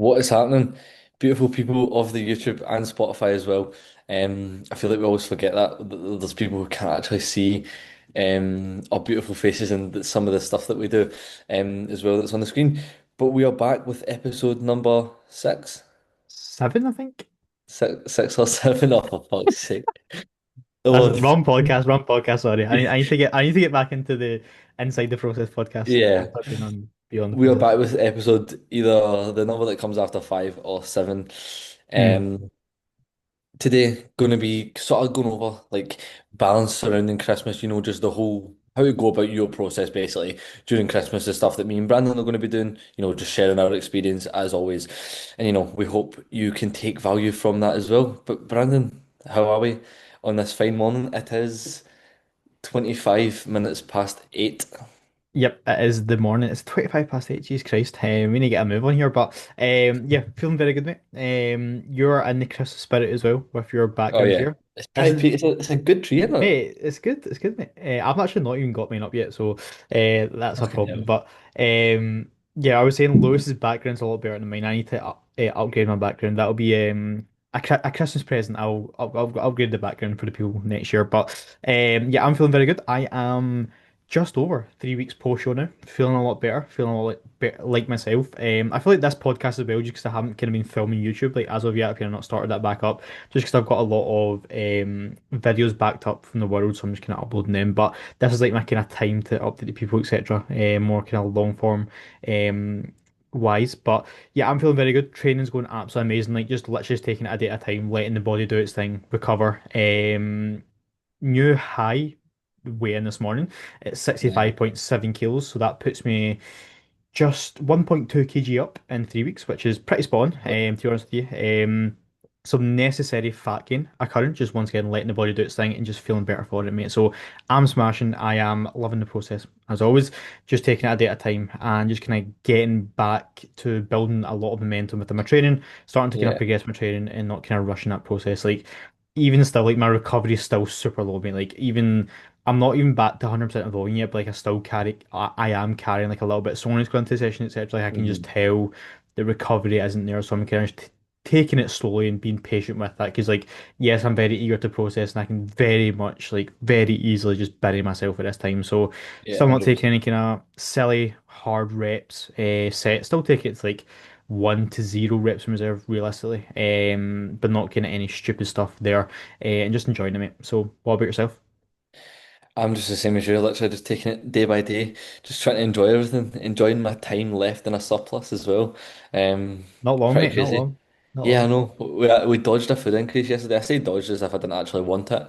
What is happening? Beautiful people of the YouTube and Spotify as well. I feel like we always forget that there's people who can't actually see our beautiful faces and some of the stuff that we do as well that's on the screen. But we are back with episode number six, Seven, I think. six or seven. Oh, for fuck's sake! That's Oh, wrong podcast. Wrong podcast. Sorry. I need to get back into the inside the process podcast yeah. after being on beyond the We are process. back with episode either the number that comes after five or seven. Mm. Um, Today, going to be sort of going over like balance surrounding Christmas, just the whole how we go about your process basically during Christmas, the stuff that me and Brandon are going to be doing, just sharing our experience as always. And we hope you can take value from that as well. But Brandon, how are we on this fine morning? It is 25 minutes past 8. Yep, it is the morning. It's 25 past 8. Jesus Christ. We need to get a move on here, but yeah, feeling very good, mate. You're in the Christmas spirit as well with your Oh background yeah. here. It's This pretty is it's a good tree, isn't it? Mate, it's good. It's good, mate. I've actually not even got mine up yet, so that's a Fucking problem. hell. But yeah, I was saying Lewis's background's a lot better than mine. I need to upgrade my background. That'll be a Christmas present. I'll upgrade the background for the people next year. But yeah, I'm feeling very good. I am just over 3 weeks post show now. Feeling a lot better. Feeling a lot like myself. I feel like this podcast as well, just because I haven't kind of been filming YouTube like as of yet. I've kind of not started that back up just because I've got a lot of videos backed up from the world, so I'm just kind of uploading them. But this is like my kind of time to update the people, etc. More kind of long form um, wise. But yeah, I'm feeling very good. Training's going absolutely amazing. Like just literally just taking it a day at a time, letting the body do its thing, recover. New high weigh in this morning at Yeah. 65.7 kilos, so that puts me just 1.2 kg up in 3 weeks, which is pretty spot on, to be honest with you. Some necessary fat gain occurring, just once again letting the body do its thing and just feeling better for it, mate. So I'm smashing. I am loving the process as always. Just taking it a day at a time and just kind of getting back to building a lot of momentum within my training, starting to kind of Yeah. progress my training and not kind of rushing that process. Like even still, like my recovery is still super low, mate. Like even I'm not even back to 100% of volume yet, but like I still I am carrying like a little bit of soreness going into the session, etc. Like I can just Mhm. tell the recovery isn't there, so I'm kind of just taking it slowly and being patient with that. Because like, yes, I'm very eager to process, and I can very much like very easily just bury myself at this time. So Yeah, still not taking 100%. any kind of silly hard reps, set. Still take it to like 1 to 0 reps from reserve realistically, but not kind of any stupid stuff there, and just enjoying it, mate. So what about yourself? I'm just the same as you, literally just taking it day by day, just trying to enjoy everything, enjoying my time left in a surplus as well. Not long, Pretty mate. Not crazy. long. Not Yeah, I long. know. We dodged a food increase yesterday. I say dodged as if I didn't actually want it.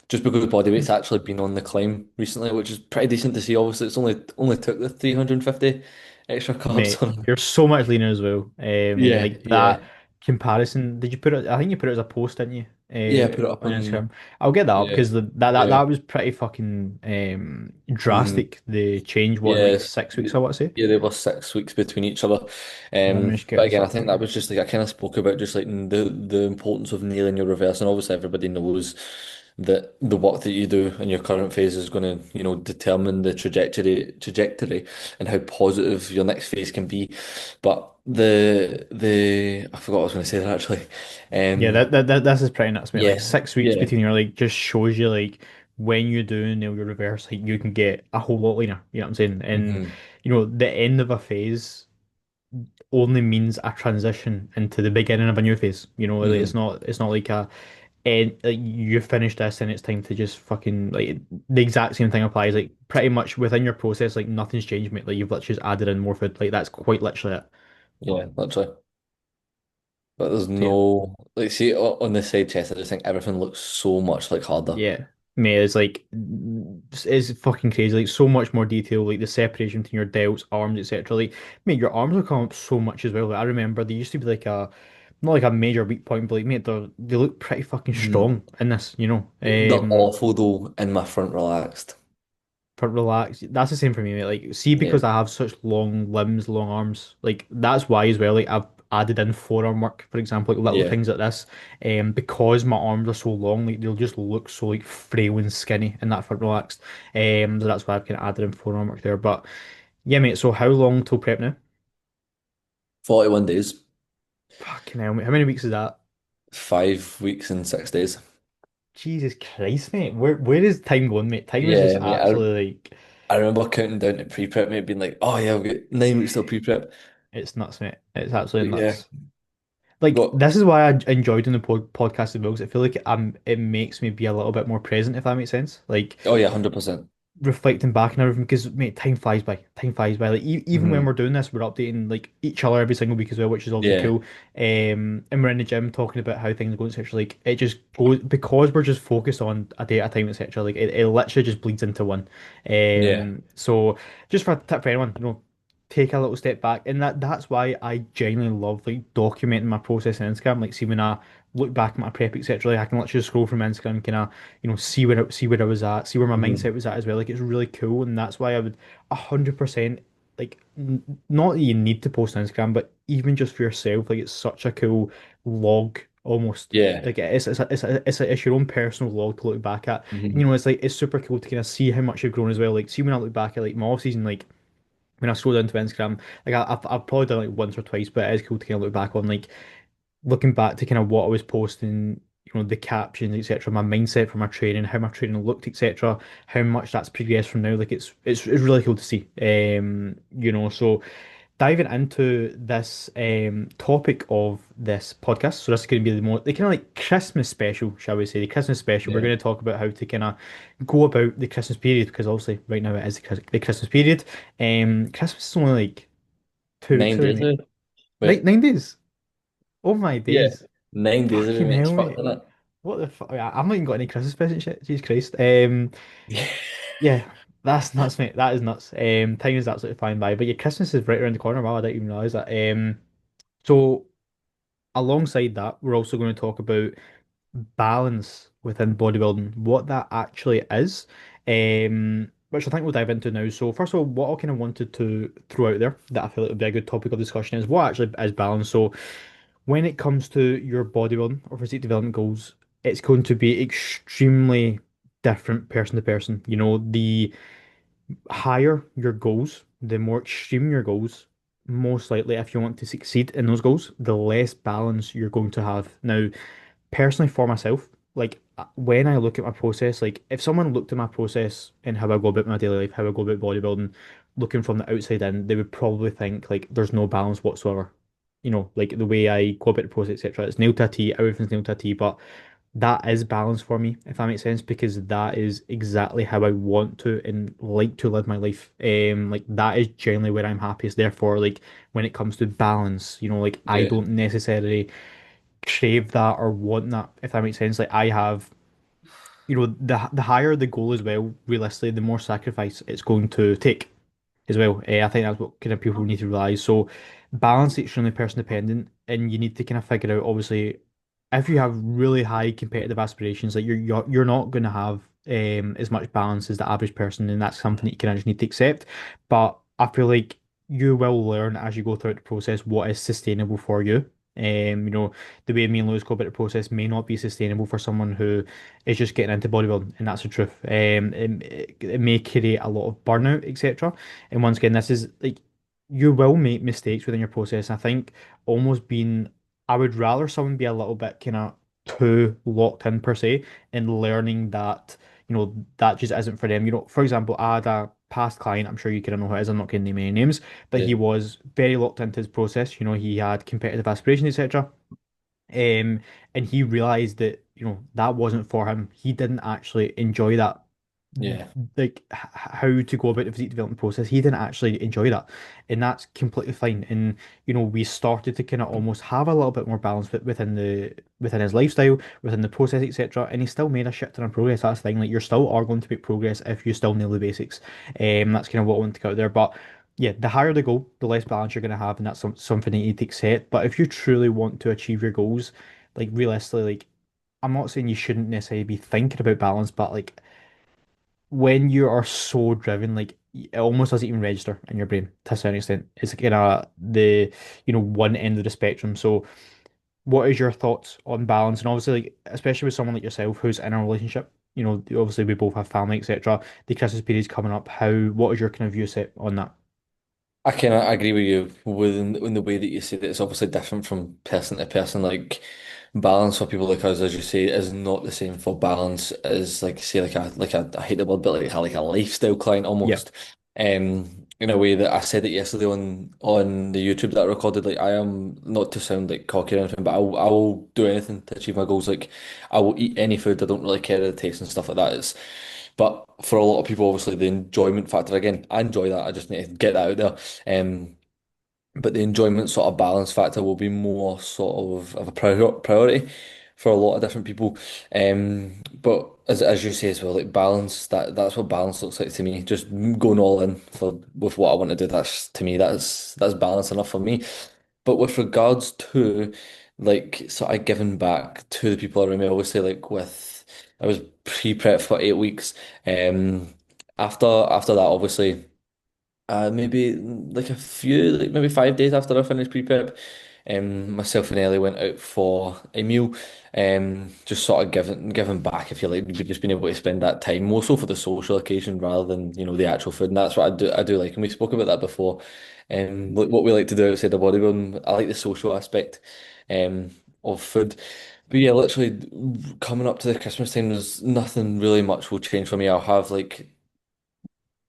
Just because body weight's actually been on the climb recently, which is pretty decent to see. Obviously, it's only took the 350 extra carbs Mate, on. you're so much leaner as well. Yeah, Like that yeah, comparison. Did you put it? I think you put it as a post, didn't you? yeah. Put it up On on. Instagram. I'll get that up Yeah, because that yeah. was pretty fucking Mhm. drastic. The change, what, in like Yeah, 6 weeks, I want to say. yeah, they were 6 weeks between each other. Let me just get But this again, I up think that here. was just like I kind of spoke about just like the importance of nailing your reverse, and obviously everybody knows that the work that you do in your current phase is going to, determine the trajectory and how positive your next phase can be. But the I forgot what I was going to say there actually. Yeah, Um, this is pretty nuts, mate. Like yeah, 6 weeks yeah, between your like just shows you like when you do nail your reverse, like you can get a whole lot leaner. You know what I'm saying? And hmm, the end of a phase only means a transition into the beginning of a new phase. Like, hmm, it's not like and like you finish this and it's time to just fucking like the exact same thing applies. Like pretty much within your process, like nothing's changed, mate. Like you've literally just added in more food. Like that's quite literally it. yeah, literally. But there's So, yeah. no like see on the side chest, I just think everything looks so much like harder. Yeah. Mate, it's like it's fucking crazy. Like so much more detail, like the separation between your delts, arms, etc. Like, mate, your arms will come up so much as well. Like, I remember they used to be like a not like a major weak point, but like, mate, they look pretty fucking Mhm. strong in this. They're awful though in my front relaxed. For relax. That's the same for me, mate. Like, see, Yeah, because I have such long limbs, long arms, like that's why as well. Like, I've added in forearm work, for example, like little yeah, things like this. Because my arms are so long, like they'll just look so like frail and skinny in that front relaxed. So that's why I've kind of added in forearm work there. But yeah, mate. So how long till prep now? 41 days, Fucking hell, mate. How many weeks is that? 5 weeks and 6 days. Jesus Christ, mate. Where is time going, mate? Time is just Yeah, mate. absolutely like I remember counting down to pre-prep, mate, being like, oh yeah, I've got 9 weeks till pre-prep. it's nuts, mate. It's absolutely But yeah, nuts. Like got this is why I enjoyed doing the podcast as well, 'cause I feel like it makes me be a little bit more present, if that makes sense. Like oh yeah, 100%. reflecting back and everything because mate, time flies by. Time flies by. Like even when Hmm. we're doing this, we're updating like each other every single week as well, which is obviously Yeah, cool. And we're in the gym talking about how things are going, etc. Like it just goes because we're just focused on a day at a time, etc. Like it literally just bleeds into one. yeah, So just for a tip for anyone, take a little step back, and that's why I genuinely love like documenting my process on Instagram. Like see when I look back at my prep, etc. Like I can literally scroll from Instagram, kind of see where I was at, see where my hmm, mindset was at as well. Like it's really cool, and that's why I would 100% like not that you need to post on Instagram, but even just for yourself, like it's such a cool log almost. yeah, Like it's your own personal log to look back at. And hmm, it's like it's super cool to kind of see how much you've grown as well. Like see when I look back at like my off season, like when I scroll down to Instagram, like I've probably done it like once or twice, but it is cool to kind of look back on like looking back to kind of what I was posting, the captions, etc., my mindset for my training, how my training looked, etc., how much that's progressed from now. Like it's really cool to see. So diving into this topic of this podcast. So this is going to be the kind of like Christmas special, shall we say? The Christmas special. We're yeah. going to talk about how to kind of go about the Christmas period because obviously right now it is the Christmas period. Christmas is only like 2 weeks Nine away, days mate. away. Wait, 9 days. Oh my yeah, days. 9 days away, Fucking mate. It's hell, fucked, mate. isn't What the fuck? I've not even got any Christmas presents yet. Jesus Christ. it? Yeah, that's nuts, mate. That is nuts. Time is absolutely flying by. But yeah, Christmas is right around the corner. Wow, I didn't even realize that. So alongside that, we're also going to talk about balance within bodybuilding, what that actually is, which I think we'll dive into now. So first of all, what I kind of wanted to throw out there that I feel like would be a good topic of discussion is what actually is balance. So when it comes to your bodybuilding or physique development goals, it's going to be extremely different person to person. The higher your goals, the more extreme your goals, most likely if you want to succeed in those goals, the less balance you're going to have. Now, personally for myself, like when I look at my process, like if someone looked at my process and how I go about my daily life, how I go about bodybuilding, looking from the outside in, they would probably think like there's no balance whatsoever. Like the way I go about the process, etc. It's nailed to a T, everything's nailed to a T, but that is balance for me, if that makes sense, because that is exactly how I want to and like to live my life. Like that is generally where I'm happiest. Therefore, like when it comes to balance, like I Yeah, don't necessarily crave that or want that, if that makes sense. Like I have, the higher the goal as well, realistically, the more sacrifice it's going to take as well. I think that's what kind of people need to realize. So balance is extremely person dependent, and you need to kind of figure out, obviously, if you have really high competitive aspirations, like you're not going to have as much balance as the average person, and that's something that you kind of just need to accept. But I feel like you will learn as you go throughout the process what is sustainable for you. The way me and Lewis go about the process may not be sustainable for someone who is just getting into bodybuilding, and that's the truth. It may create a lot of burnout, etc. And once again, this is like you will make mistakes within your process. I think almost being, I would rather someone be a little bit kind of too locked in per se, and learning that that just isn't for them. For example, I had a past client. I'm sure you kind of know who it is. I'm not going to name any names, but yeah, he was very locked into his process. He had competitive aspirations, etc. Um, and he realized that, that wasn't for him. He didn't actually enjoy that. yeah, Like how to go about the physique development process. He didn't actually enjoy that. And that's completely fine. And, we started to kind of almost have a little bit more balance within his lifestyle, within the process, etc. And he still made a shit ton of progress. That's the thing. Like you still are going to make progress if you still nail the basics. That's kind of what I want to get out there. But yeah, the higher the goal, the less balance you're going to have, and that's something that you need to accept. But if you truly want to achieve your goals, like realistically, like I'm not saying you shouldn't necessarily be thinking about balance, but like when you are so driven, like it almost doesn't even register in your brain to a certain extent. It's kind of the one end of the spectrum. So, what is your thoughts on balance? And obviously, like especially with someone like yourself who's in a relationship, obviously we both have family, etc. The Christmas period's coming up. What is your kind of view set on that? I kind of agree with you in the way that you said it. It's obviously different from person to person. Like balance for people like us, as you say, is not the same for balance as like say I hate the word, but like a lifestyle client Yeah. almost. In a way that I said it yesterday on the YouTube that I recorded. Like I am not to sound like cocky or anything, but I will do anything to achieve my goals. Like I will eat any food. I don't really care the taste and stuff like that. But for a lot of people, obviously the enjoyment factor again, I enjoy that. I just need to get that out there. But the enjoyment sort of balance factor will be more sort of a priority for a lot of different people. But as you say as well, like balance, that's what balance looks like to me. Just going all in for with what I want to do. That's to me, that's balance enough for me. But with regards to like sort of giving back to the people around me, obviously like with I was pre-prep for 8 weeks. After that, obviously. Maybe like a few, like maybe 5 days after I finished pre-prep, myself and Ellie went out for a meal, just sort of giving back, if you like. We've just been able to spend that time more so for the social occasion rather than, the actual food. And that's what I do like. And we spoke about that before. Like what we like to do outside of bodybuilding, I like the social aspect, of food. But yeah, literally coming up to the Christmas time, there's nothing really much will change for me. I'll have like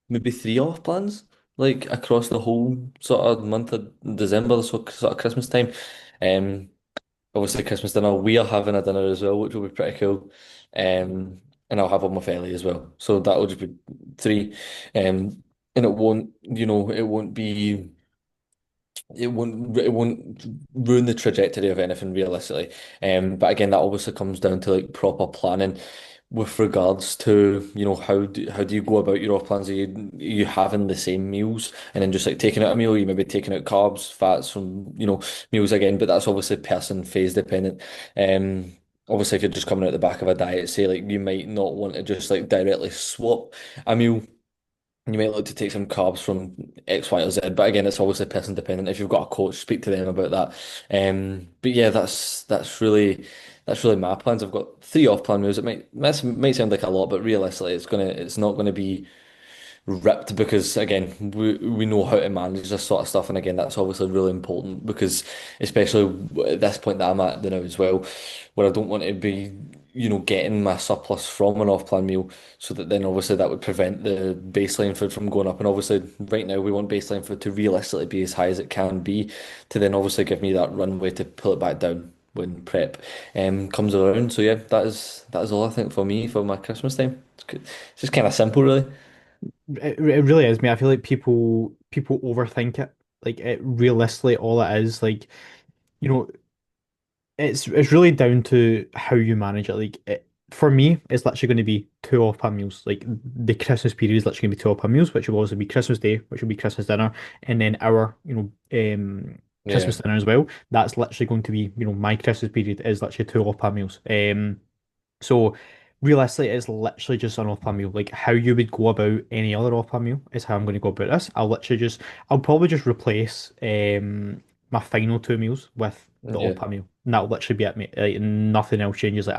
maybe three off plans, like across the whole sort of month of December, so sort of Christmas time. Um, Obviously Christmas dinner. We are having a dinner as well, which will be pretty cool. And I'll have one with Ellie as well. So that'll just be three. And it won't be it won't ruin the trajectory of anything realistically. But again, that obviously comes down to like proper planning with regards to, how do you go about your off plans? Are you having the same meals and then just like taking out a meal? You maybe taking out carbs, fats from, meals again, but that's obviously person phase dependent. Obviously if you're just coming out the back of a diet, say like you might not want to just like directly swap a meal. You might look to take some carbs from X, Y, or Z, but again, it's obviously person dependent. If you've got a coach, speak to them about that. But yeah, that's really my plans. I've got three off plan moves. It might sound like a lot, but realistically, it's not gonna be ripped because again we know how to manage this sort of stuff, and again that's obviously really important because especially at this point that I'm at now as well, where I don't want to be getting my surplus from an off-plan meal, so that then obviously that would prevent the baseline food from going up. And obviously right now we want baseline food to realistically be as high as it can be, to then obviously give me that runway to pull it back down when prep comes around. So yeah, that is all I think for me for my Christmas time. It's just kind of simple really. It really is, mate. I feel like people overthink it. Like it realistically all it is, like, you know, it's really down to how you manage it. For me, it's literally going to be two off-pan meals. Like the Christmas period is literally going to be two off-pan meals, which will also be Christmas Day, which will be Christmas dinner, and then our, Yeah. Christmas dinner as well. That's literally going to be, my Christmas period is literally two off-pan meals. So realistically, it's literally just an off-plan meal. Like how you would go about any other off-plan meal is how I'm going to go about this. I'll probably just replace my final two meals with the Yeah. off-plan meal. And that'll literally be it, mate. Like nothing else changes.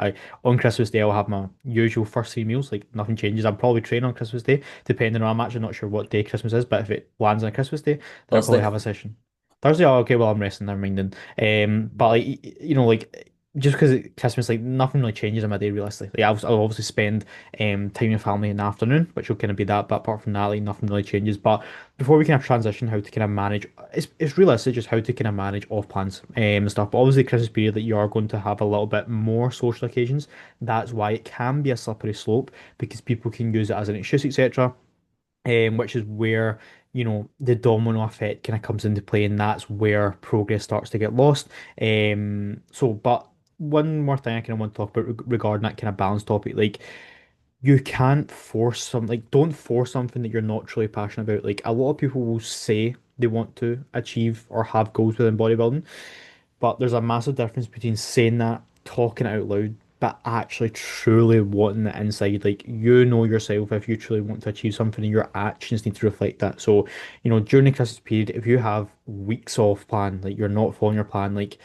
On Christmas Day, I'll have my usual first three meals. Like nothing changes. I'll probably train on Christmas Day, depending on. I'm actually not sure what day Christmas is, but if it lands on Christmas Day, then I'll probably Thursday. have a session. Thursday, oh, okay, well, I'm resting, never mind then. But like, like just because it's Christmas, like nothing really changes in my day realistically. Like, I'll obviously spend time with family in the afternoon, which will kind of be that. But apart from that, like nothing really changes. But before we kind of transition, how to kind of manage, it's realistic just how to kind of manage off plans and stuff. But obviously, Christmas period that you are going to have a little bit more social occasions. That's why it can be a slippery slope because people can use it as an excuse, etc. Which is where the domino effect kind of comes into play, and that's where progress starts to get lost. But one more thing I kind of want to talk about regarding that kind of balance topic, like you can't force some, like don't force something that you're not truly passionate about. Like a lot of people will say they want to achieve or have goals within bodybuilding, but there's a massive difference between saying that, talking it out loud, but actually truly wanting it inside. Like you know yourself if you truly want to achieve something and your actions need to reflect that. So, during the Christmas period, if you have weeks off plan, like you're not following your plan, like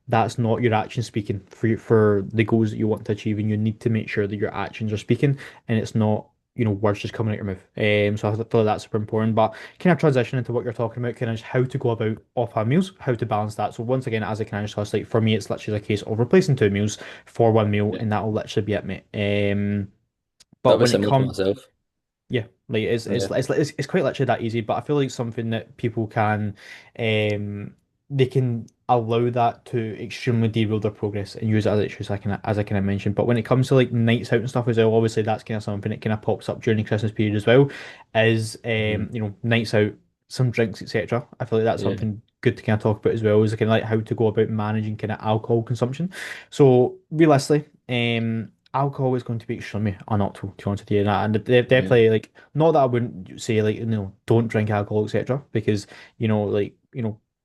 that's not your actions speaking for the goals that you want to achieve, and you need to make sure that your actions are speaking and it's not. words just coming out your mouth. So I feel like that's super important. But kind of transition into what you're talking about, kind of just how to go about off-hand meals, how to balance that. So once again, as I kind of discussed, like for me, it's literally a case of replacing two meals for one meal, Yeah. and that'll literally be it, mate. That But was when it similar to comes myself. yeah, like Yeah. it's quite literally that easy, but I feel like something that people can they can allow that to extremely derail their progress and use it as issues as I kind of mentioned. But when it comes to like nights out and stuff as well, obviously that's kind of something that kind of pops up during the Christmas period as well, is Mhm. nights out, some drinks, etc. I feel like that's Yeah. something good to kind of talk about as well, is kind of like how to go about managing kind of alcohol consumption. So realistically, alcohol is going to be extremely unoptimal, to be honest with you. And they're Yeah. definitely like, not that I wouldn't say like, don't drink alcohol, etc. Because,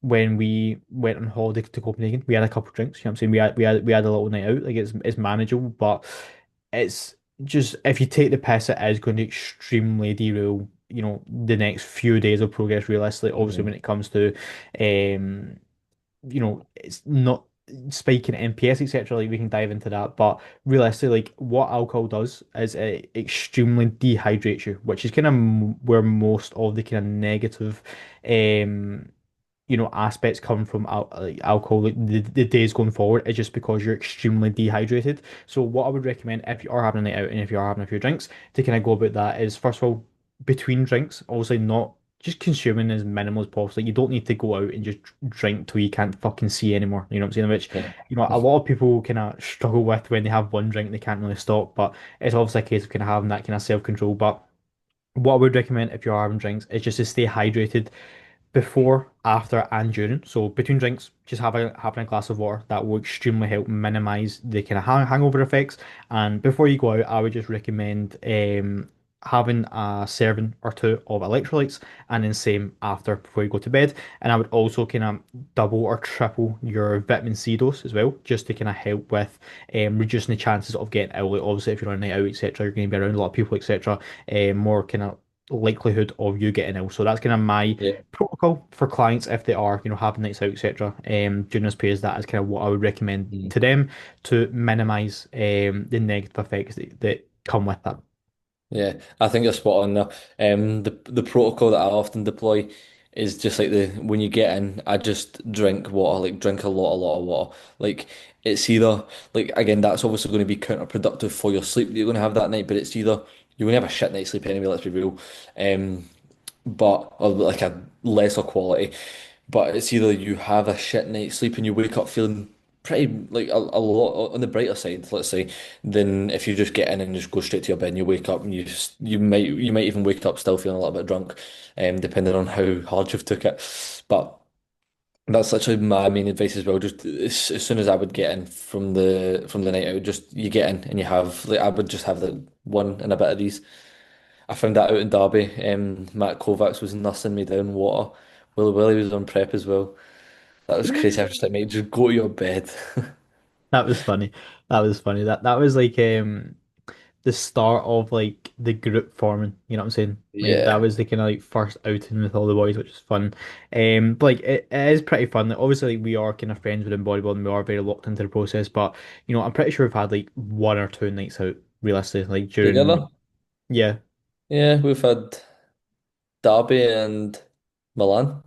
when we went on holiday to Copenhagen, we had a couple of drinks, you know what I'm saying? We had a little night out, like it's manageable, but it's just if you take the piss, it is going to extremely derail, the next few days of progress realistically. Obviously, Mhm. when it comes to um it's not spiking MPS, etc. Like we can dive into that, but realistically, like what alcohol does is it extremely dehydrates you, which is kind of where most of the kind of negative, um, aspects come from like alcohol. Like the days going forward is just because you're extremely dehydrated. So what I would recommend if you are having a night out and if you are having a few drinks to kind of go about that is first of all between drinks, obviously not just consuming as minimal as possible. Like, you don't need to go out and just drink till you can't fucking see anymore. You know what I'm saying? Which, Yeah. a lot of people kind of struggle with when they have one drink, they can't really stop. But it's obviously a case of kind of having that kind of self-control. But what I would recommend if you're having drinks is just to stay hydrated before, after, and during. So between drinks, just having a glass of water that will extremely help minimize the kind of hangover effects. And before you go out, I would just recommend having a serving or two of electrolytes, and then same after before you go to bed. And I would also kind of double or triple your vitamin C dose as well, just to kind of help with reducing the chances of getting ill. Like, obviously, if you're on a night out, etc., you're going to be around a lot of people, etc. More kind of likelihood of you getting ill. So that's kind of my Yeah. protocol for clients if they are, having nights out, etc. During this period, that is kind of what I would recommend Mhm. to them to minimize the negative effects that come with that. Yeah, I think you're spot on there. The protocol that I often deploy is just like the when you get in, I just drink water, like drink a lot of water. Like it's either like again, that's obviously going to be counterproductive for your sleep that you're going to have that night, but it's either you're going to have a shit night's sleep anyway, let's be real. Um, but or like a lesser quality. But it's either you have a shit night's sleep and you wake up feeling pretty like a lot on the brighter side, let's say, than if you just get in and just go straight to your bed and you wake up and you might even wake up still feeling a little bit drunk, depending on how hard you've took it. But that's literally my main advice as well. Just as soon as I would get in from the night out, just you get in and you have like I would just have like one and a bit of these. I found that out in Derby. Matt Kovacs was nursing me down water while he was on prep as well. That was crazy. I was just like, mate, just go to your bed. That was funny. That was funny. That was like the start of like the group forming, you know what I'm saying? Like that Yeah. was the kind of like first outing with all the boys, which is fun. But like it is pretty fun. Like, obviously like, we are kind of friends within bodybuilding, we are very locked into the process, but I'm pretty sure we've had like one or two nights out realistically, like Together? during yeah. Yeah, we've had Derby and Milan.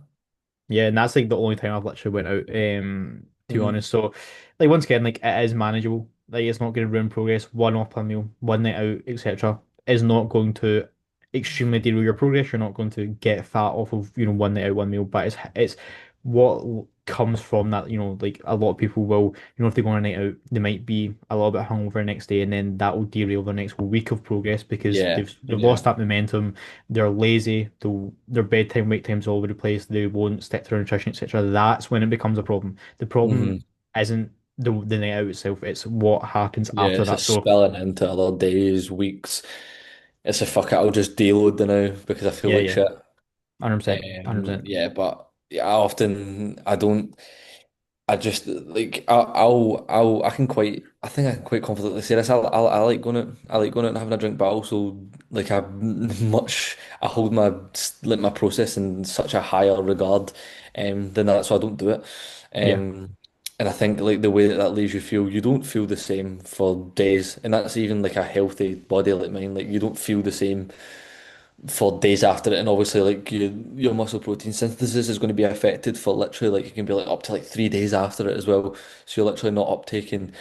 Yeah, and that's like the only time I've literally went out, to be Mm. honest. So, like once again, like it is manageable. Like it's not going to ruin progress. One off per meal, one night out, etc. is not going to extremely derail your progress. You're not going to get fat off of, one night out, one meal. But it's what comes from that, like a lot of people will, if they go on a night out, they might be a little bit hungover the next day, and then that will derail their next week of progress because Yeah, they've yeah. lost that momentum. They're lazy, their bedtime, wake time's all over the place, they won't stick to their nutrition, etc. That's when it becomes a problem. The problem Hmm. isn't the night out itself, it's what happens Yeah, after it's that. just So spilling into other days, weeks. It's a fuck it, I'll just deload the now because I feel yeah, like yeah, shit. 100%, 100%. Yeah, but yeah, I don't. I just like I can quite I think I can quite confidently say this. I like going out. I like going out and having a drink, but also like I hold my process in such a higher regard than that, so I don't do it. Yeah. Um And I think like the way that that leaves you feel, you don't feel the same for days, and that's even like a healthy body like mine. Like you don't feel the same for days after it, and obviously like your muscle protein synthesis is going to be affected for literally like it can be like up to like 3 days after it as well. So you're literally not uptaking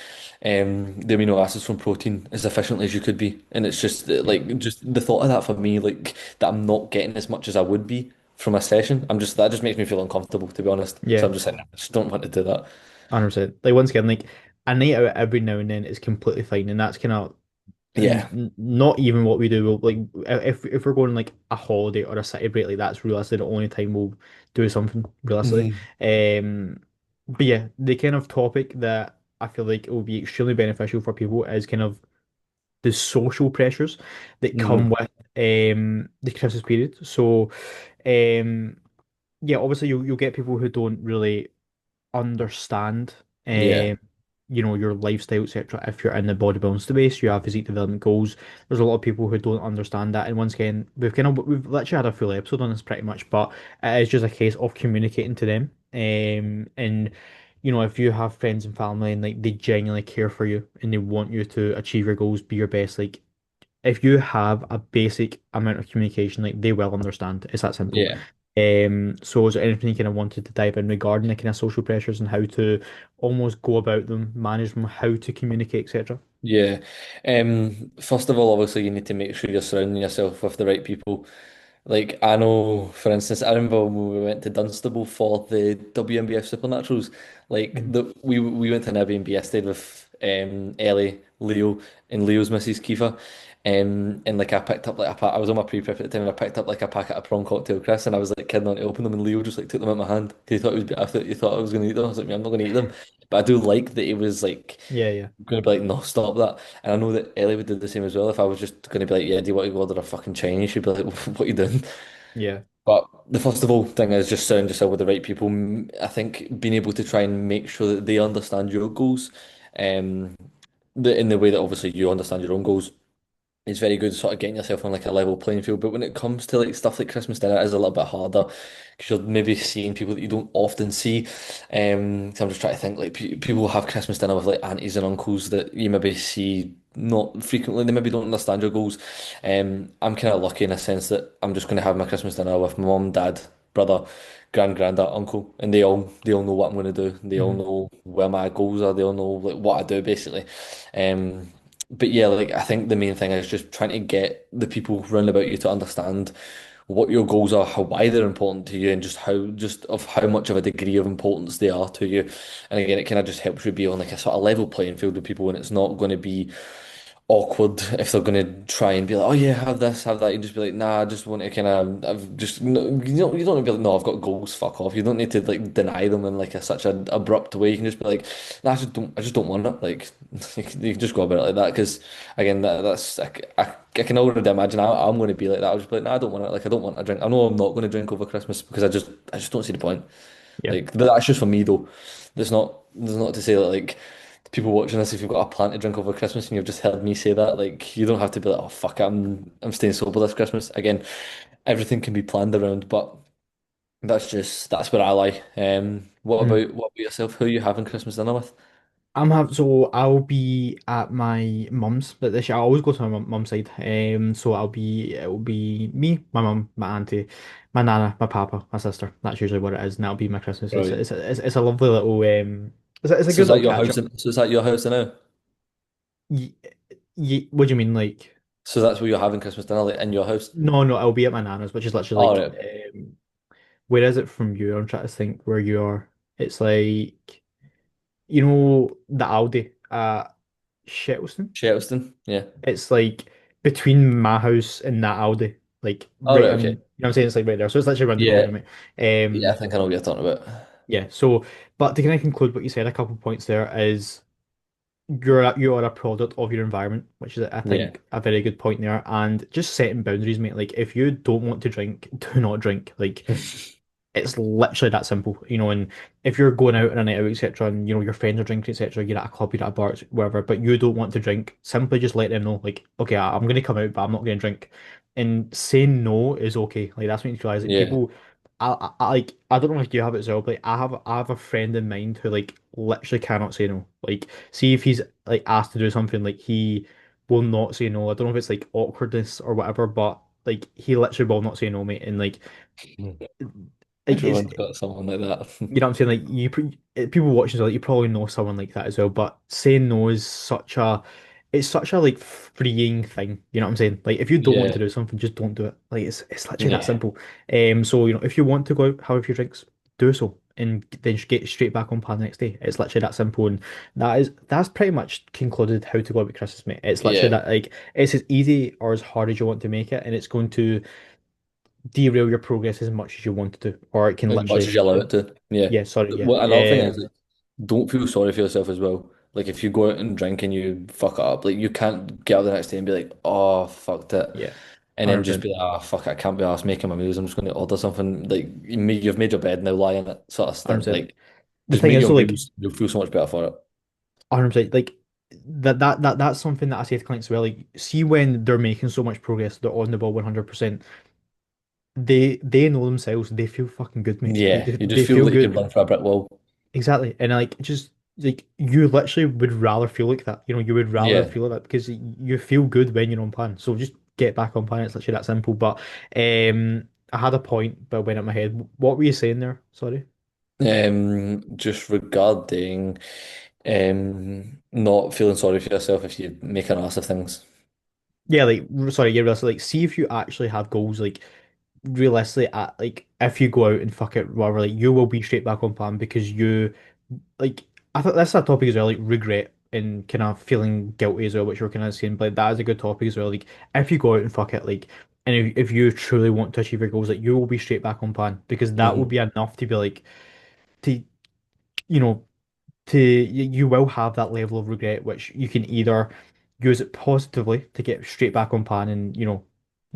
the amino acids from protein as efficiently as you could be, and it's just Yeah. like just the thought of that for me, like that I'm not getting as much as I would be from a session. I'm just that just makes me feel uncomfortable to be honest. So Yeah. I'm just like, I just don't want to do that. 100%. Like once again, like a night out every now and then is completely fine, and that's kind of Yeah. not even what we do. Like if we're going like a holiday or a city break, like that's realistically the only time we'll do something realistically. Mhm. But yeah, the kind of topic that I feel like it will be extremely beneficial for people is kind of the social pressures that come Mhm. with the Christmas period. So um yeah, obviously you'll get people who don't really understand Yeah. your lifestyle, etc. If you're in the bodybuilding space, you have physique development goals. There's a lot of people who don't understand that. And once again, we've literally had a full episode on this pretty much, but it is just a case of communicating to them. And if you have friends and family and like they genuinely care for you and they want you to achieve your goals, be your best, like if you have a basic amount of communication, like they will understand. It's that simple. Yeah. So is there anything you kind of wanted to dive in regarding the kind of social pressures and how to almost go about them, manage them, how to communicate, etc.? Yeah. First of all, obviously, you need to make sure you're surrounding yourself with the right people. Like, I know, for instance, I remember when we went to Dunstable for the WNBF Supernaturals, like, Mhm. we went to an Airbnb. I stayed with Ellie, Leo, and Leo's Mrs. Kiefer. And like, I picked up like a pack, I was on my pre-prep at the time, and I picked up like a packet of prawn cocktail crisps, and I was like kidding on to open them, and Leo just like took them out of my hand. He thought it was, I thought he thought I was going to eat them. I was like, "Man, I'm not going to eat them." But I do like that he was like, Yeah, yeah, going to be like, no, stop that. And I know that Ellie would do the same as well. If I was just going to be like, yeah, do you want to order a fucking Chinese? She'd be like, what are you doing? yeah. But the first of all thing is just surround yourself with the right people. I think being able to try and make sure that they understand your goals, um, in the way that obviously you understand your own goals it's very good sort of getting yourself on like a level playing field. But when it comes to like stuff like Christmas dinner, it is a little bit harder because you're maybe seeing people that you don't often see. So I'm just trying to think like pe people have Christmas dinner with like aunties and uncles that you maybe see not frequently. They maybe don't understand your goals. I'm kind of lucky in a sense that I'm just going to have my Christmas dinner with my mum, dad, brother, granddad, uncle, and they all know what I'm going to do. They all Hmm. know where my goals are. They all know like what I do basically. But yeah, like I think the main thing is just trying to get the people round about you to understand what your goals are, how why they're important to you, and just of how much of a degree of importance they are to you. And again, it kind of just helps you be on like a sort of level playing field with people, and it's not going to be awkward if they're going to try and be like, oh yeah, have this, have that. You just be like, nah, I just want to kind of, I've just, no, you don't need to be like, no, I've got goals, fuck off. You don't need to like deny them in like such an abrupt way. You can just be like, nah, I just don't want it. Like, you can just go about it like that. Because again, that's, I can already imagine I'm going to be like that. I'll just be like, nah, I don't want it. Like, I don't want a drink. I know I'm not going to drink over Christmas because I just don't see the point. Yeah. Like, but that's just for me though. That's not to say that like people watching this, if you've got a plan to drink over Christmas and you've just heard me say that, like you don't have to be like, oh fuck, I'm staying sober this Christmas. Again, everything can be planned around, but that's where I lie. What about yourself? Who are you having Christmas dinner with? So I'll be at my mum's this year. I always go to my mum's side. So it'll be me, my mum, my auntie, my nana, my papa, my sister. That's usually what it is, and that'll be my Christmas. It's Right. it's it's a lovely little it's a So good is that little your catch house? up. So is that your house now? Y what do you mean, like? So that's where you're having Christmas dinner, like in your house? No, no, I'll be at my nana's, which is literally All like, right. where is it from you? I'm trying to think where you are. It's like, the Aldi at Shettleston? Shettleston. Yeah. It's like between my house and that Aldi, like All right right. in, Okay. what I'm saying? It's like right there. So it's literally around the Yeah. corner, mate. Yeah. I think I know what you're talking about. Yeah. So, but to kind of conclude what you said, a couple points there is you are a product of your environment, which is I Yeah. think a very good point there. And just setting boundaries, mate. Like if you don't want to drink, do not drink. Like it's literally that simple, and if you're going out on a night out, etc., and your friends are drinking, etc., you're at a club, you're at a bar, wherever, but you don't want to drink, simply just let them know, like, okay, I'm going to come out, but I'm not going to drink. And saying no is okay. Like that's what you realize. Like Yeah. people, I don't know if you have it as well, but I have a friend in mind who like literally cannot say no. Like, see if he's like asked to do something, like he will not say no. I don't know if it's like awkwardness or whatever, but like he literally will not say no, mate. And like it's Everyone's got someone like that. you know what I'm saying? Like people watching as well, you probably know someone like that as well. But saying no is it's such a like freeing thing. You know what I'm saying? Like if you don't want to Yeah, do something, just don't do it. Like it's literally that yeah, simple. So if you want to go out, have a few drinks, do so, and then just get straight back on plan the next day. It's literally that simple, and that's pretty much concluded how to go out with Christmas, mate. It's literally yeah. that like it's as easy or as hard as you want to make it, and it's going to derail your progress as much as you want to, or it can As much literally. as you allow it to. Yeah. Yeah, sorry, yeah. Well, another thing is like, don't feel sorry for yourself as well. Like if you go out and drink and you fuck it up, like you can't get up the next day and be like, oh, fucked it. Yeah, And then just 100%. be like, oh, fuck it, I can't be arsed making my meals. I'm just going to order something. Like you've made your bed, now lie in it, sort of thing. 100%. Like The just thing make is, your though, like, meals. You'll feel so much better for it. 100%, like, that's something that I say to clients as well. Like, see when they're making so much progress, they're on the ball 100%. They know themselves. They feel fucking good, mate. Like, Yeah, they, you they just feel feel like you could good. run for a brick wall. Exactly. And, like, just, like, you literally would rather feel like that. You would rather Yeah. feel like that because you feel good when you're on plan. So just get back on plan. It's literally that simple. But, I had a point, but it went out my head. What were you saying there? Sorry. Just regarding not feeling sorry for yourself if you make an ass of things. Yeah, like sorry, yeah, realistically, like see if you actually have goals. Like realistically, at like if you go out and fuck it, whatever, like you will be straight back on plan because like I thought that's a topic as well, like regret and kind of feeling guilty as well, which we're kind of saying. But that is a good topic as well. Like if you go out and fuck it, like and if you truly want to achieve your goals, like you will be straight back on plan because that will Hmm. be enough to be like to you know you will have that level of regret, which you can either use it positively to get straight back on plan and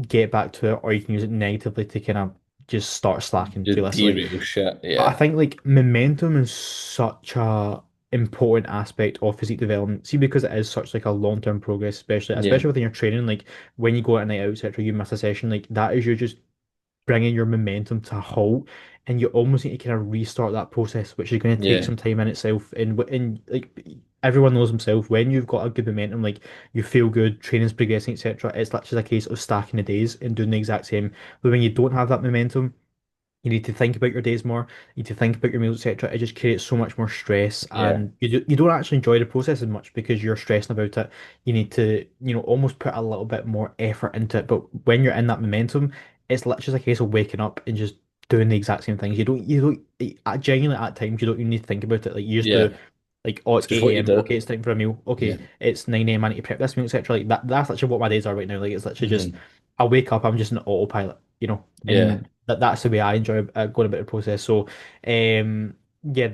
get back to it, or you can use it negatively to kind of just start slacking Just realistically. derail shit. But I Yeah. think like momentum is such a important aspect of physique development. See, because it is such like a long-term progress, Yeah. especially within your training, like when you go out at night out, etc., you miss a session, like that is you just bringing your momentum to a halt, and you almost need to kind of restart that process, which is going to take Yeah. some time in itself. And like everyone knows himself, when you've got a good momentum, like you feel good, training's progressing, etc., it's literally a case of stacking the days and doing the exact same. But when you don't have that momentum, you need to think about your days more. You need to think about your meals, etc. It just creates so much more stress, Yeah. and you don't actually enjoy the process as much because you're stressing about it. You need to, almost put a little bit more effort into it. But when you're in that momentum, it's literally a case of waking up and just doing the exact same things. Genuinely at times you don't even need to think about it. Like you just Yeah. do, like, oh, It's it's just what 8 you a.m. do. Okay, it's time for a meal. Yeah. Okay, it's 9 a.m. I need to prep this meal, etc. Like that's literally what my days are right now. Like it's literally just Hmm. I wake up, I'm just an autopilot, Yeah. and that's the way I enjoy going about the process. So, yeah,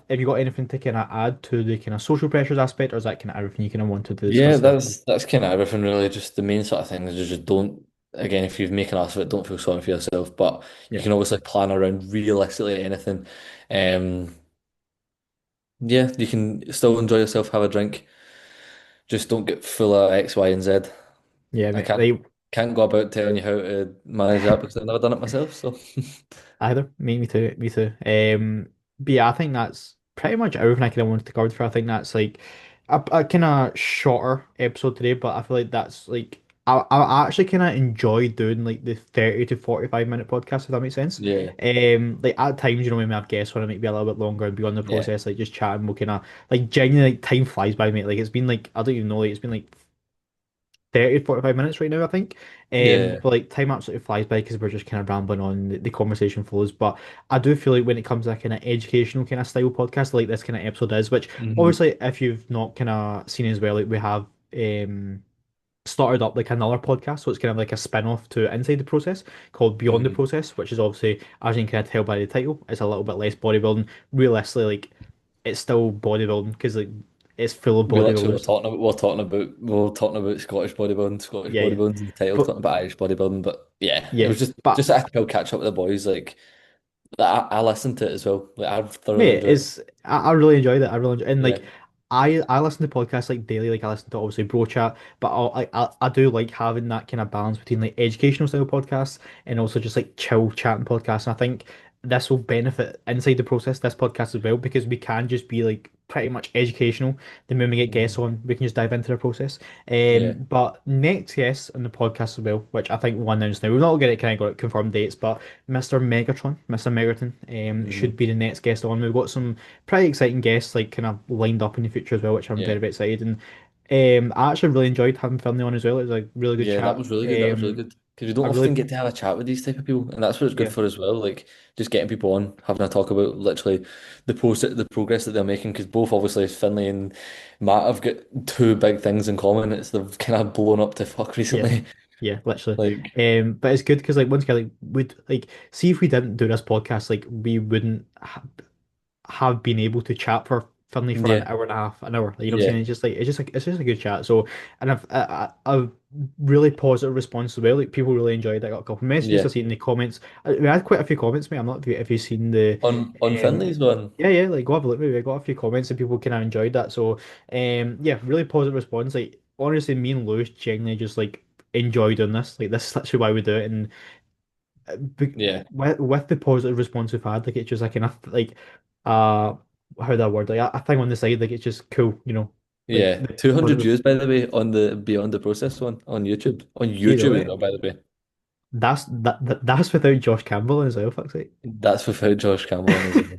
have you got anything to kind of add to the kind of social pressures aspect, or is that kind of everything you kind of wanted to Yeah, discuss there? that's kind of everything really. Just the main sort of thing is you just don't, again, if you make an ass of it, don't feel sorry for yourself. But you Yeah, can obviously plan around realistically anything. Um, yeah, you can still enjoy yourself, have a drink. Just don't get full of X, Y, and Z. yeah, I mate. can't go about telling you how to manage that because I've never done it myself. So Either me too, me too. But yeah, I think that's pretty much everything I kind of wanted to cover for. I think that's like a kind of shorter episode today, but I feel like that's like I actually kind of enjoy doing like the 30 to 45 minute podcast, if that makes sense. yeah, Like at times, when we have guests on, it might be a little bit longer and beyond the yeah, process, like just chatting, we'll kind of like genuinely like time flies by, mate. Like it's been like I don't even know, like it's been like 30 to 45 minutes right now, I think. yeah. But like time absolutely flies by because we're just kind of rambling on, the conversation flows. But I do feel like when it comes to that kind of educational kind of style podcast, like this kind of episode is, which Hmm. obviously if you've not kind of seen as well, like we have started up like another podcast, so it's kind of like a spin-off to Inside the Process called Beyond the Hmm. Process, which is obviously, as you can kind of tell by the title, it's a little bit less bodybuilding. Realistically, like it's still bodybuilding because like it's full of We literally bodybuilders. we were talking about Scottish Yeah, yeah. bodybuilding in the title, But talking about Irish bodybuilding. But yeah, it yeah, was just but a chill catch up with the boys. Like I listened to it as well. Like I thoroughly mate, enjoyed it. I really enjoyed it. I really enjoyed, and Yeah, like I listen to podcasts like daily, like I listen to obviously Bro Chat, but I do like having that kind of balance between like educational style podcasts and also just like chill chatting podcasts. And I think this will benefit inside the process, this podcast as well, because we can just be like pretty much educational. Then when we get guests Mhm. on, we can just dive into the process. Yeah. But next guest on the podcast as well, which I think we'll announce now. We've not got it kind of got confirmed dates, but Mr. Megaton, should Mhm. be the next guest on. We've got some pretty exciting guests like kind of lined up in the future as well, which I'm Yeah. very, very excited. And I actually really enjoyed having Finley on as well. It was a really good Yeah, that chat. was really good. That was really good. Because you don't I really, often get to have a chat with these type of people, and that's what it's good yeah, for as well. Like just getting people on, having a talk about literally the progress that they're making. Because both obviously Finley and Matt have got two big things in common. It's they've kind of blown up to fuck yeah, recently. yeah, literally. Like But it's good because like once again, like would like see if we didn't do this podcast, like we wouldn't have been able to chat for Finley for an yeah, hour and a half, an hour. Like, you know what I'm yeah, saying? It's just like it's just a good chat. So, and I've really positive response as well. Like people really enjoyed it. I got a couple of messages. yeah. I've seen the comments. We had quite a few comments, mate. I'm not if you've seen the On um Finley's one. yeah, yeah, like go have a look. Maybe I got a few comments and people kind of enjoyed that. So yeah, really positive response. Like honestly, me and Lewis genuinely just like enjoy doing this. Like this is literally why we do it. And Yeah, with the positive response we've had, like it's just like enough like uh how that word like I think on the side like it's just cool, you know, like yeah. the 200 positive. views by the way on the Beyond the Process one on YouTube. On Here you go, YouTube as mate. well, by the way. That's without Josh Campbell as well. Fuck's sake. That's without Josh Campbell on as well.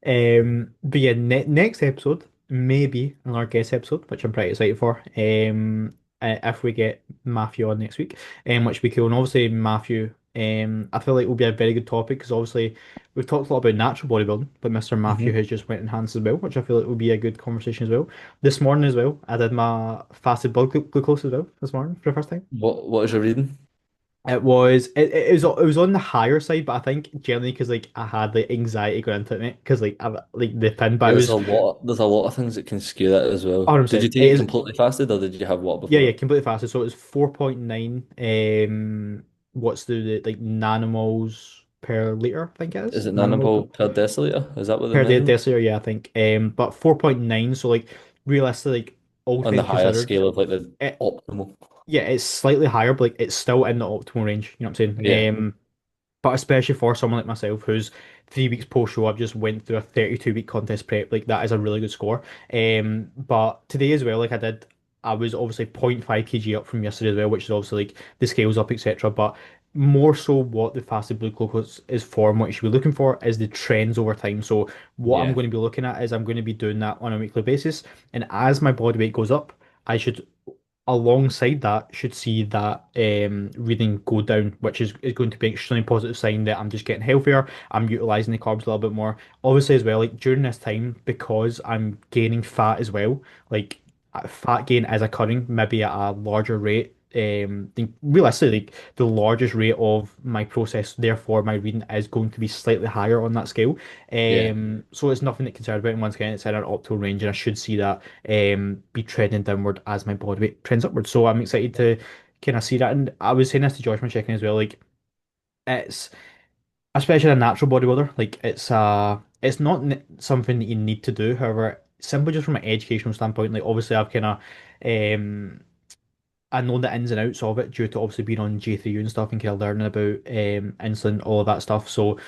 But yeah, next episode maybe another guest episode, which I'm pretty excited for. If we get Matthew on next week, which would be cool. And obviously Matthew, I feel like will be a very good topic because obviously we've talked a lot about natural bodybuilding, but Mr. Matthew Hmm. has just went enhanced as well, which I feel like will be a good conversation as well. This morning as well, I did my fasted blood glucose as well this morning for the first time. What is your reading? It was on the higher side, but I think generally because like I had like anxiety going into it, mate, because like I like the thing, but Yeah, it was there's a lot of things that can skew that as well. Did you 100%. take It it is completely fasted or did you have what yeah, before yeah, it? completely fasted. So it was 4.9 what's the like nanomoles per liter, I think it Is is. it Nanomole nanomole per deciliter? Is that what they per measure? deciliter, yeah, I think. But 4.9, so like realistically, like all On the things higher considered, scale of like the it optimal. yeah, it's slightly higher, but like it's still in the optimal range, you know what I'm Yeah, saying? But especially for someone like myself who's 3 weeks post show, I've just went through a 32-week contest prep. Like that is a really good score. But today as well, I was obviously zero point 0.5 kg up from yesterday as well, which is obviously like the scales up, etc. But more so, what the fasted blood glucose is for and what you should be looking for is the trends over time. So what I'm yeah, going to be looking at is I'm going to be doing that on a weekly basis, and as my body weight goes up, I should alongside that should see that reading go down, which is going to be an extremely positive sign that I'm just getting healthier. I'm utilizing the carbs a little bit more. Obviously, as well, like during this time, because I'm gaining fat as well, like fat gain is occurring maybe at a larger rate. Realistically, like, the largest rate of my process, therefore my reading is going to be slightly higher on that scale. yeah. So it's nothing to concern about. And once again, it's in an optimal range, and I should see that be trending downward as my body weight trends upward. So I'm excited to kind of see that. And I was saying this to Josh when checking as well. Like it's especially a natural bodybuilder. Like it's not something that you need to do. However, simply just from an educational standpoint, like obviously I've kind of um I know the ins and outs of it due to obviously being on J3U and stuff and kind of learning about insulin, all of that stuff. So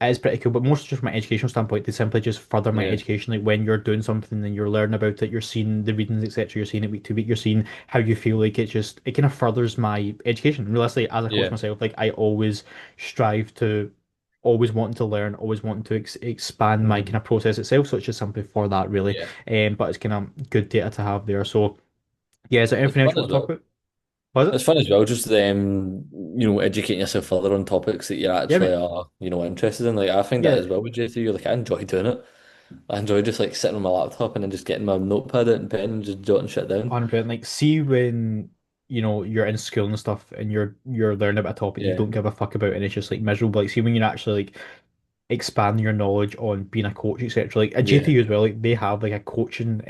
it is pretty cool, but mostly just from an educational standpoint, to simply just further my Yeah, education. Like when you're doing something and you're learning about it, you're seeing the readings, etc. You're seeing it week to week. You're seeing how you feel. Like it kind of furthers my education. Realistically, as a coach yeah. myself, like I always strive to, always wanting to learn, always wanting to expand my kind Mhm. of process itself. So it's just simply for that, really. Yeah. But it's kind of good data to have there. So yeah, is there It's anything else fun you as want to talk well. about? Was it? It's fun as well, just educating yourself further on topics that you Yeah, actually mate. are, interested in. Like I find that Yeah, as well with J3. Like I enjoy doing it. I enjoy just like sitting on my laptop and then just getting my notepad out and pen and just jotting shit down. 100%. Like, see when you're in school and stuff, and you're learning about a topic you Yeah, don't give a fuck about, and it's just like miserable. Like, see when you're actually like expanding your knowledge on being a coach, etc. Like at yeah, JTU as well, like they have like a coaching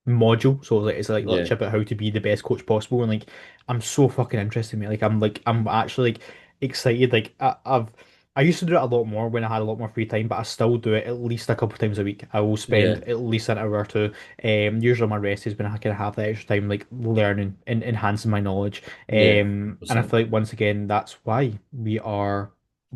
module, so like it's like yeah, lecture about how to be the best coach possible, and like I'm so fucking interested in me. Like I'm actually like excited. Like I've I used to do it a lot more when I had a lot more free time, but I still do it at least a couple times a week. I will spend Yeah, at least an hour or two. Usually my rest is when I can have that extra time, like learning and enhancing my knowledge. yeah, And I 100%. feel like once again, that's why we are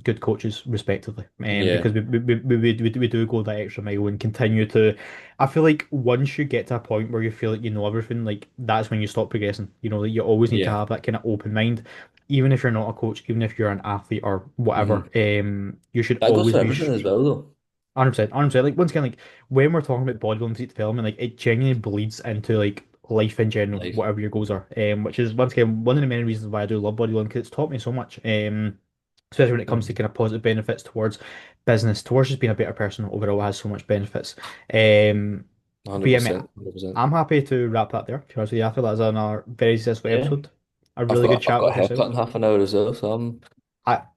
good coaches, respectively. Yeah, Because we do go that extra mile and continue to. I feel like once you get to a point where you feel like you know everything, like that's when you stop progressing. You know, like you always need to yeah. have that kind of open mind even if you're not a coach, even if you're an athlete or whatever, Hmm. you should That goes always for be everything as well, though. 100%, 100%. Like once again, like when we're talking about bodybuilding physique development, like it genuinely bleeds into like life in general, Life. whatever your goals are. Which is once again one of the many reasons why I do love bodybuilding because it's taught me so much. Especially when it comes to Mhm. kind of positive benefits towards business, towards just being a better person overall has so much benefits. Um, but yeah, mate, 100%. 100%. I'm happy to wrap that there. To be honest with you, I feel that's another very successful Yeah. episode. A really good I've chat got with a haircut yourself. in half an hour as well, so I'm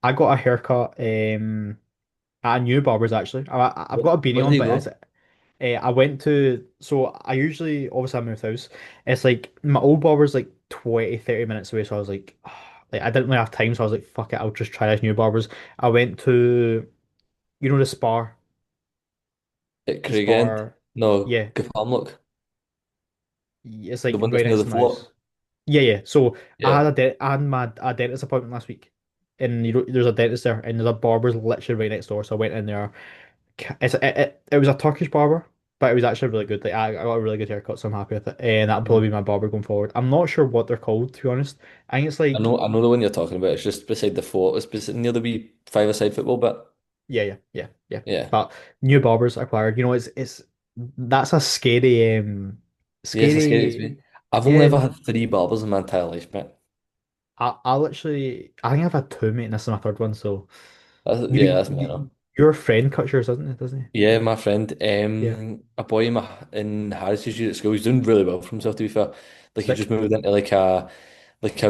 I got a haircut at a new barber's actually. I've got a beanie where did on, you but it's go? I went to so I usually obviously I moved house. It's like my old barber's like 20, 30 minutes away, so I was like like I didn't really have time, so I was like, fuck it, I'll just try this new barber's. I went to the spa, At the Craig End? spa, No, yeah, Gafamlock. it's The like one right that's near next the to my house. fort. Yeah, yeah. So Yeah. I had my a dentist appointment last week, and there's a dentist there, and there's a barber's literally right next door. So I went in there. It was a Turkish barber, but it was actually really good. Like I got a really good haircut, so I'm happy with it. And that'll probably Mhm. be my barber going forward. I'm not sure what they're called, to be honest. I think it's like I know the one you're talking about. It's just beside the fort. It's beside, near the wee five-a-side football bit. yeah. Yeah. But new barbers acquired. It's that's a scary Yeah, it's a scary experience. scary. I've only Yeah, ever had three barbers in my entire life, mate. I literally I think I've had two, mate, and this is my third one. So Yeah, that's mental. your friend cuts yours, doesn't Yeah, my friend, he? Yeah, a boy in Harris's year at school, he's doing really well for himself to be fair. Like he just sick. moved into like a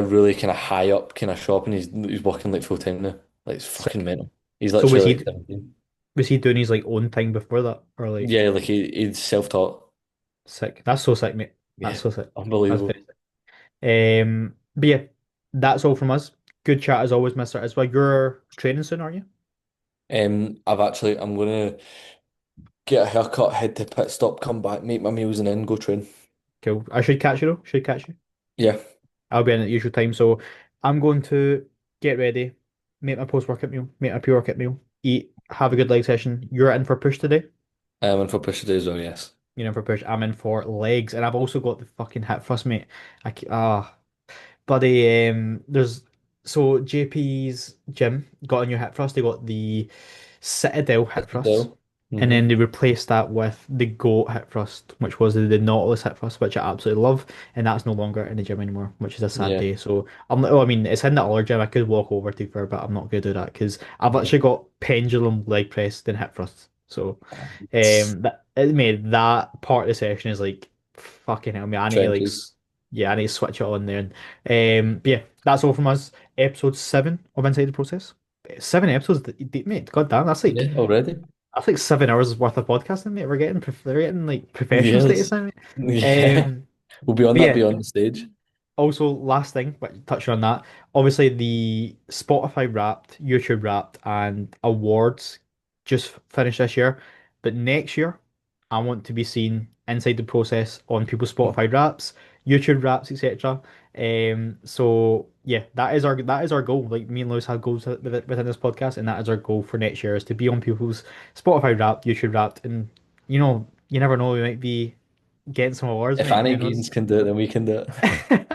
really kind of high up kind of shop and he's working like full time now. Like it's fucking Sick. mental. He's So literally like 17. was he doing his like own thing before that, or like Yeah, like he's self-taught. sick? That's so sick, mate. That's Yeah, so sick. That's very unbelievable. sick. But yeah, that's all from us. Good chat as always, Mister. As well, you're training soon, aren't you? I'm gonna get a haircut, head to pit stop, come back, make my meals and then go train. Cool. I should catch you though. Should catch you. Yeah, I'll be in at the usual time. So I'm going to get ready, make my post-workout meal, make my pre-workout meal, eat, have a good leg session. You're in for push today. and for push today as well, yes. You're in for push. I'm in for legs, and I've also got the fucking hip thrust, mate. Buddy, there's so JP's gym got a new hip thrust. They got the Citadel hip thrust, So, and then mm-hmm. they replaced that with the Goat hip thrust, which was the Nautilus hip thrust, which I absolutely love. And that's no longer in the gym anymore, which is a sad Yeah. day. So I mean, it's in the other gym. I could walk over to for, but I'm not gonna do that because I've Mhm. actually got pendulum leg press and hip thrusts. So, It's that it made that part of the session is like fucking hell, me. I need to like trenches. yeah, I need to switch it on there. But yeah, that's all from us. Episode 7 of Inside the Process. 7 episodes, mate. God damn, Yeah, already. that's like 7 hours worth of podcasting, mate. We're getting like professional status Yes. now, mate. Yeah. We'll be on But that yeah, beyond the stage. also, last thing, but touch on that. Obviously, the Spotify Wrapped, YouTube Wrapped, and awards just finished this year. But next year, I want to be seen inside the process on people's Spotify Wraps, YouTube Wraps, etc. So yeah, that is our goal. Like me and Lewis have goals within this podcast, and that is our goal for next year is to be on people's Spotify Wrapped, YouTube Wrapped, and you never know, we might be getting some awards, If mate. Annie Who knows? Gaines can do it, then we can do it.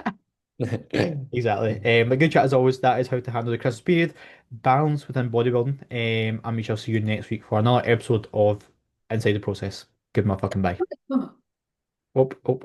Exactly. But good chat as always. That is how to handle the Christmas period. Balance within bodybuilding. And we shall see you next week for another episode of Inside the Process. Good motherfucking bye. Oh, oh, oh.